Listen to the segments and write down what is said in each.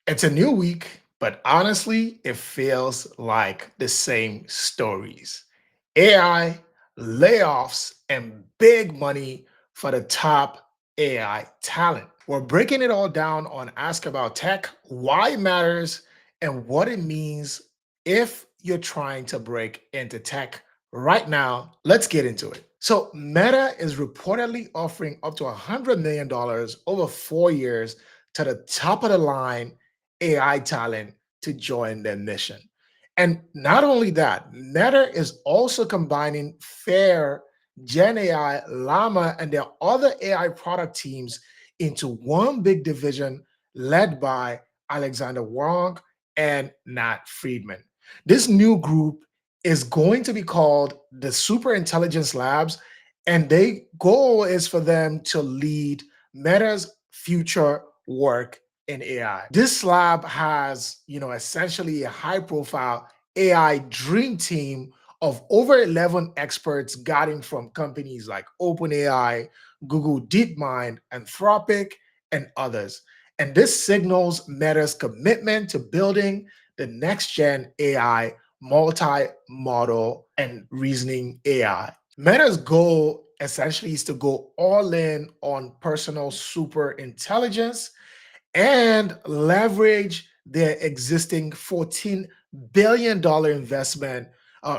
It's a new week, but honestly, it feels like the same stories. AI, layoffs, and big money for the top AI talent. We're breaking it all down on Ask About Tech, why it matters, and what it means if you're trying to break into tech right now. Let's get into it. So, Meta is reportedly offering up to $100 million over 4 years to the top of the line AI talent to join their mission. And not only that, Meta is also combining Fair, Gen AI, Llama, and their other AI product teams into one big division led by Alexander Wong and Nat Friedman. This new group is going to be called the Superintelligence Labs, and their goal is for them to lead Meta's future work in AI. This lab has, essentially a high profile AI dream team of over 11 experts guiding from companies like OpenAI, Google DeepMind, Anthropic, and others. And this signals Meta's commitment to building the next gen AI multi-model and reasoning AI. Meta's goal essentially is to go all in on personal super intelligence and leverage their existing $14 billion investment,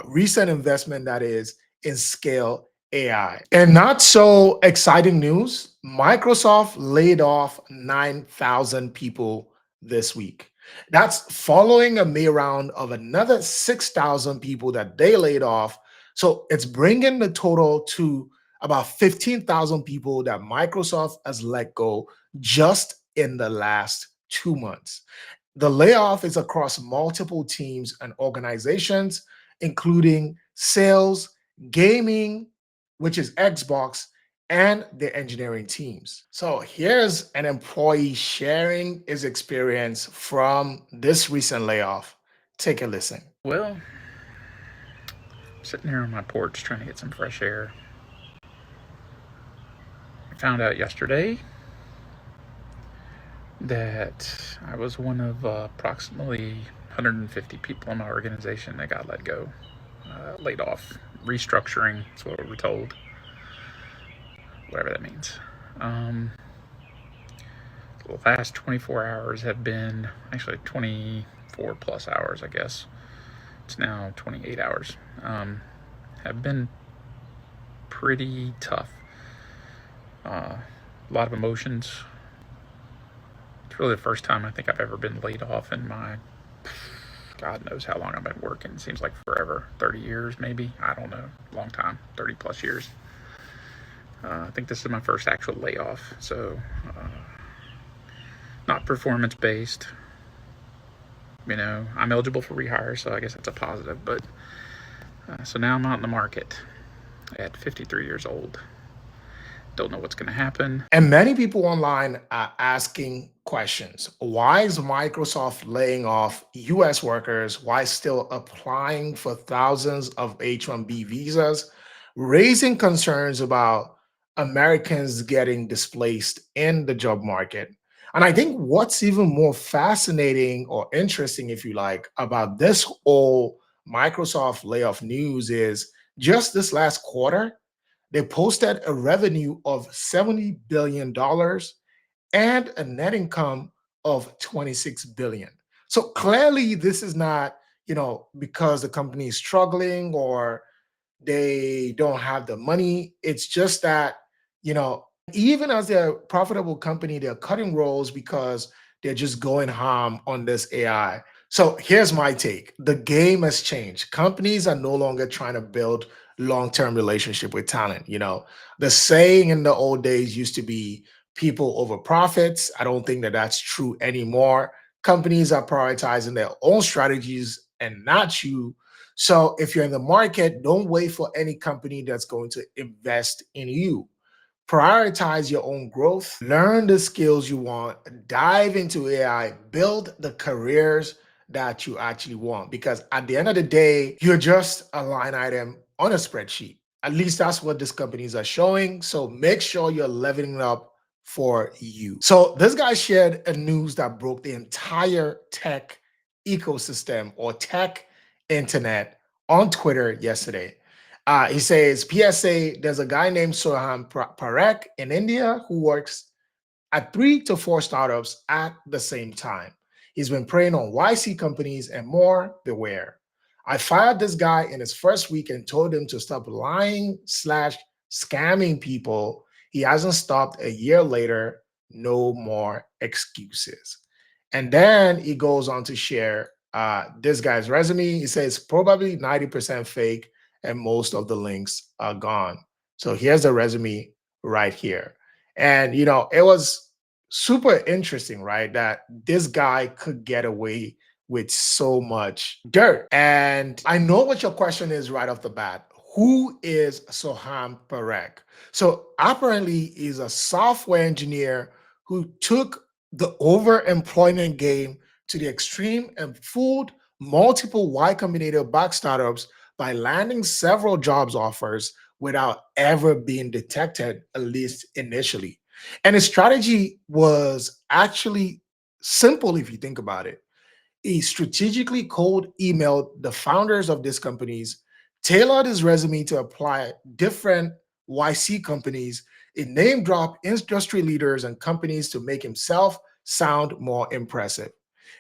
recent investment that is, in scale AI. And not so exciting news, Microsoft laid off 9,000 people this week. That's following a May round of another 6,000 people that they laid off. So it's bringing the total to about 15,000 people that Microsoft has let go just in the last 2 months. The layoff is across multiple teams and organizations, including sales, gaming, which is Xbox, and the engineering teams. So here's an employee sharing his experience from this recent layoff. Take a listen. Well, sitting here on my porch trying to get some fresh air. I found out yesterday that I was one of approximately 150 people in my organization that got let go, laid off, restructuring. That's what we were told, whatever that means. The last 24 hours have been actually 24 plus hours, I guess. It's now 28 hours. Have been pretty tough. A lot of emotions. It's really the first time I think I've ever been laid off in my God knows how long I've been working. It seems like forever. 30 years, maybe. I don't know. Long time. 30 plus years. I think this is my first actual layoff. So, not performance based. I'm eligible for rehire, so I guess that's a positive. But so now I'm out in the market at 53 years old. Don't know what's going to happen. And many people online are asking questions. Why is Microsoft laying off US workers while still applying for thousands of H-1B visas, raising concerns about Americans getting displaced in the job market? And I think what's even more fascinating or interesting, if you like, about this whole Microsoft layoff news is just this last quarter, they posted a revenue of $70 billion and a net income of 26 billion. So clearly this is not, because the company is struggling or they don't have the money. It's just that, even as they're a profitable company, they're cutting roles because they're just going ham on this AI. So here's my take. The game has changed. Companies are no longer trying to build long-term relationship with talent. The saying in the old days used to be people over profits. I don't think that that's true anymore. Companies are prioritizing their own strategies and not you. So if you're in the market, don't wait for any company that's going to invest in you. Prioritize your own growth, learn the skills you want, dive into AI, build the careers that you actually want. Because at the end of the day, you're just a line item on a spreadsheet. At least that's what these companies are showing. So make sure you're leveling up for you. So this guy shared a news that broke the entire tech ecosystem or tech internet on Twitter yesterday. He says, PSA, there's a guy named Soham Parekh in India who works at 3 to 4 startups at the same time. He's been preying on YC companies and more. Beware. I fired this guy in his first week and told him to stop lying slash scamming people. He hasn't stopped a year later. No more excuses. And then he goes on to share this guy's resume. He says probably 90% fake and most of the links are gone. So here's the resume right here. And, it was super interesting, right? That this guy could get away with so much dirt. And I know what your question is right off the bat. Who is Soham Parekh? So apparently he's a software engineer who took the overemployment game to the extreme and fooled multiple Y Combinator back startups by landing several jobs offers without ever being detected, at least initially. And his strategy was actually simple if you think about it. He strategically cold emailed the founders of these companies, tailored his resume to apply different YC companies, he name dropped industry leaders and companies to make himself sound more impressive.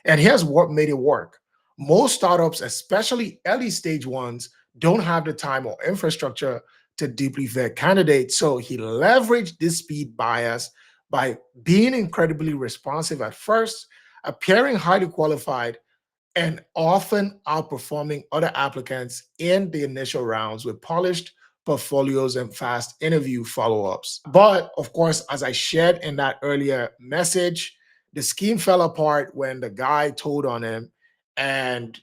And here's what made it work. Most startups, especially early stage ones, don't have the time or infrastructure to deeply vet candidates. So he leveraged this speed bias by being incredibly responsive at first, appearing highly qualified, and often outperforming other applicants in the initial rounds with polished portfolios and fast interview follow ups. But of course, as I shared in that earlier message, the scheme fell apart when the guy told on him, and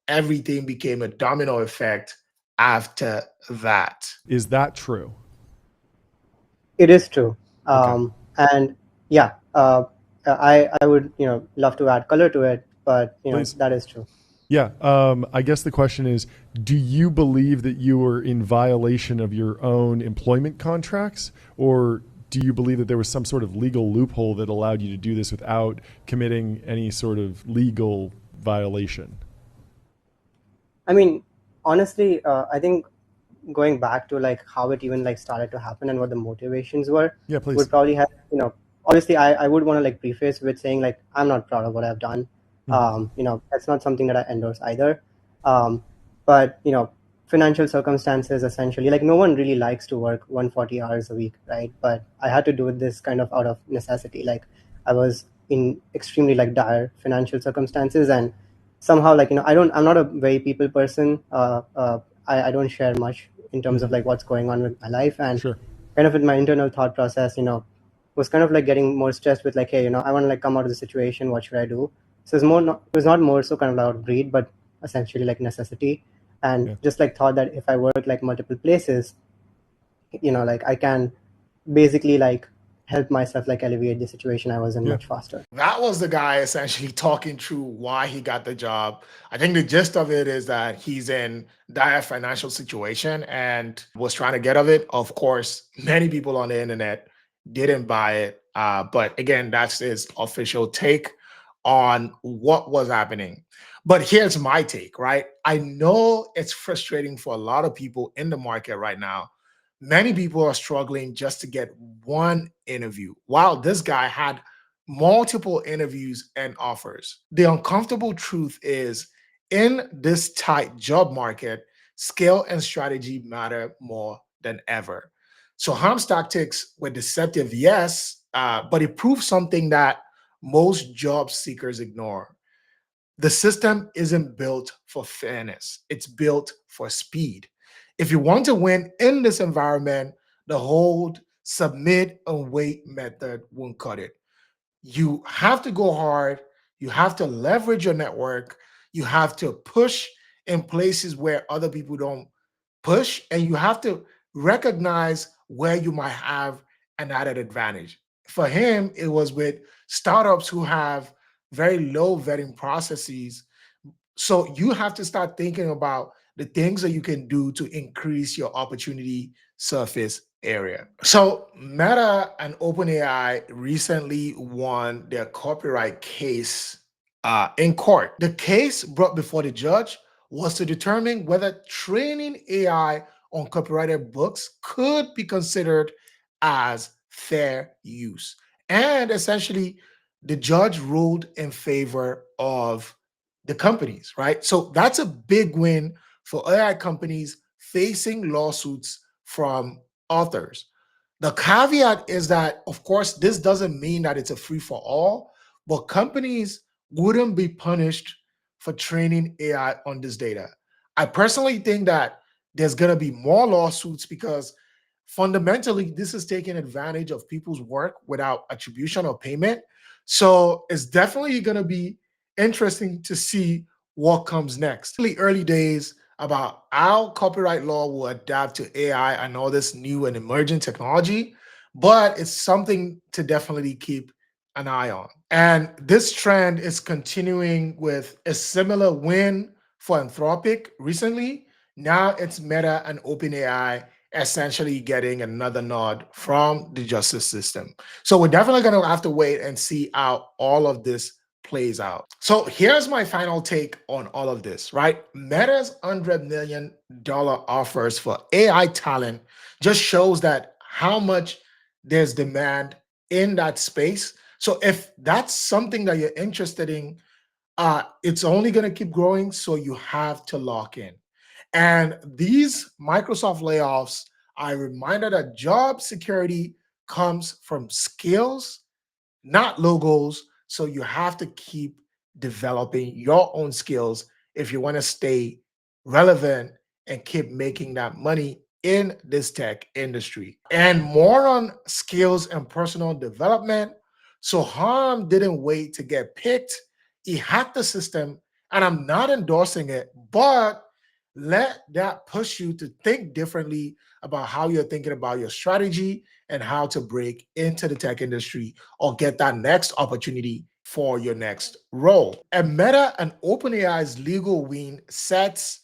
everything became a domino effect after that. Is that true? It is true. Okay. And yeah, I would love to add color to it, but Please. that is true. Yeah. I guess the question is, do you believe that you were in violation of your own employment contracts, or do you believe that there was some sort of legal loophole that allowed you to do this without committing any sort of legal violation? I mean, honestly, I think going back to like how it even like started to happen and what the motivations were, Yeah, please. would probably have, obviously I would want to like preface with saying like I'm not proud of what I've done. That's not something that I endorse either. But financial circumstances essentially, like no one really likes to work 140 hours a week, right? But I had to do this kind of out of necessity. Like I was in extremely like dire financial circumstances, and somehow like I'm not a very people person. I don't share much in terms of like what's going on with my life, and Sure. kind of with my internal thought process, was kind of like getting more stressed with like, hey, I want to like come out of the situation. What should I do? So it was not more so kind of out of greed, but essentially like necessity, and just like thought that if I work like multiple places, like I can basically like help myself like alleviate the situation I was in much faster. That was the guy essentially talking through why he got the job. I think the gist of it is that he's in dire financial situation and was trying to get of it. Of course, many people on the internet didn't buy it. But again, that's his official take on what was happening. But here's my take, right? I know it's frustrating for a lot of people in the market right now. Many people are struggling just to get one interview, while this guy had multiple interviews and offers. The uncomfortable truth is, in this tight job market, skill and strategy matter more than ever. So Harm's tactics were deceptive, yes, but it proved something that most job seekers ignore. The system isn't built for fairness, it's built for speed. If you want to win in this environment, the hold, submit, and wait method won't cut it. You have to go hard, you have to leverage your network, you have to push in places where other people don't push, and you have to recognize where you might have an added advantage. For him, it was with startups who have very low vetting processes. So you have to start thinking about the things that you can do to increase your opportunity surface area. So Meta and OpenAI recently won their copyright case in court. The case brought before the judge was to determine whether training AI on copyrighted books could be considered as fair use. And essentially, the judge ruled in favor of the companies, right? So that's a big win for AI companies facing lawsuits from authors. The caveat is that, of course, this doesn't mean that it's a free for all, but companies wouldn't be punished for training AI on this data. I personally think that there's going to be more lawsuits because fundamentally, this is taking advantage of people's work without attribution or payment. So it's definitely going to be interesting to see what comes next. Really early days about how copyright law will adapt to AI and all this new and emerging technology, but it's something to definitely keep an eye on. And this trend is continuing with a similar win for Anthropic recently. Now it's Meta and OpenAI essentially getting another nod from the justice system. So we're definitely going to have to wait and see how all of this plays out. So here's my final take on all of this, right? Meta's $100 million offers for AI talent just shows that how much there's demand in that space. So if that's something that you're interested in, it's only going to keep growing. So you have to lock in. And these Microsoft layoffs are a reminder that job security comes from skills, not logos. So you have to keep developing your own skills if you want to stay relevant and keep making that money in this tech industry. And more on skills and personal development. Soham didn't wait to get picked. He hacked the system, and I'm not endorsing it, but let that push you to think differently about how you're thinking about your strategy and how to break into the tech industry or get that next opportunity for your next role. And Meta and OpenAI's legal win sets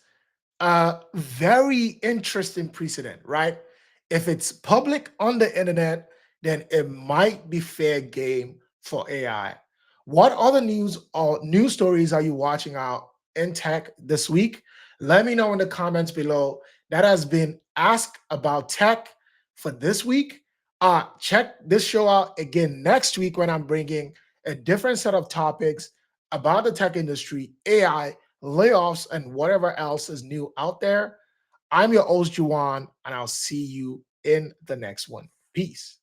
a very interesting precedent, right? If it's public on the internet, then it might be fair game for AI. What other news or news stories are you watching out in tech this week? Let me know in the comments below. That has been Ask About Tech for this week. Check this show out again next week when I'm bringing a different set of topics about the tech industry, AI, layoffs, and whatever else is new out there. I'm your host, Juwan, and I'll see you in the next one. Peace.